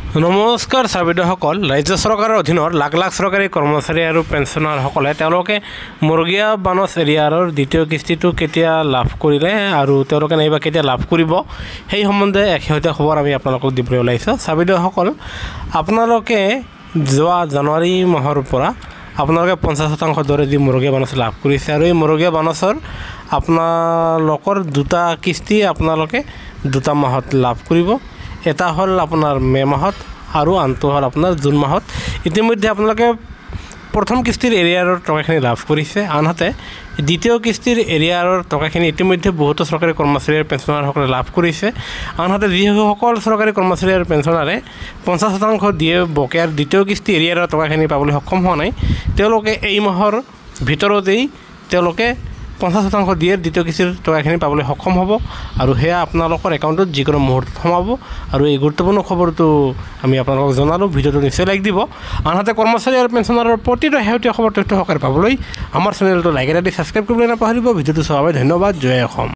নমস্কাৰ চাবিদসকল। ৰাজ্য চৰকাৰৰ অধীনৰ লাখ লাখ চৰকাৰী কৰ্মচাৰী আৰু পেঞ্চনাৰসকলে তেওঁলোকে মুৰগীয়া বানচ এৰিয়াৰ দ্বিতীয় কিস্তিটো কেতিয়া লাভ কৰিলে আৰু তেওঁলোকে নাইবা কেতিয়া লাভ কৰিব সেই সম্বন্ধে শেহতীয়া খবৰ আমি আপোনালোকক দিবলৈ ওলাইছোঁ। চাবিদসকল, আপোনালোকে যোৱা জানুৱাৰী মাহৰ পৰা আপোনালোকে 50% দৰে যি মুৰগীয়া বানচ লাভ কৰিছে আৰু এই মুৰগীয়া বানচৰ আপোনালোকৰ দুটা কিস্তি আপোনালোকে দুটা মাহত লাভ কৰিব। এটা হ'ল আপোনাৰ মে মাহত আৰু আনটো হ'ল আপোনাৰ জুন মাহত। ইতিমধ্যে আপোনালোকে প্ৰথম কিস্তিৰ এৰিয়াৰৰ টকাখিনি লাভ কৰিছে, আনহাতে দ্বিতীয় কিস্তিৰ এৰিয়াৰৰ টকাখিনি ইতিমধ্যে বহুতো চৰকাৰী কৰ্মচাৰী আৰু পেঞ্চনাৰসকলে লাভ কৰিছে। আনহাতে যিসকল চৰকাৰী কৰ্মচাৰী আৰু পেঞ্চনাৰে 50% দিয়ে বকেয়াৰ দ্বিতীয় কিস্তি এৰিয়াৰৰ টকাখিনি পাবলৈ সক্ষম হোৱা নাই, তেওঁলোকে এই মাহৰ ভিতৰতেই তেওঁলোকে 50% দিয়ে দ্বিতীয় কিস্তিৰ টকাখিনি পাবলৈ সক্ষম হ'ব আৰু সেয়া আপোনালোকৰ একাউণ্টত যিকোনো মুহূৰ্তত সোমাব। আৰু এই গুৰুত্বপূৰ্ণ খবৰটো আমি আপোনালোকক জনালোঁ। ভিডিঅ'টো নিশ্চয় লাইক দিব। আনহাতে কৰ্মচাৰী আৰু পেঞ্চনাৰৰ প্ৰতিটো শেহতীয়া খবৰ তথ্য সহকাৰে পাবলৈ আমাৰ চেনেলটো লাইক এটা দি ছাবস্ক্ৰাইব কৰিবলৈ নাপাহৰিব। ভিডিঅ'টো চোৱাৰ বাবে ধন্যবাদ। জয় অসম।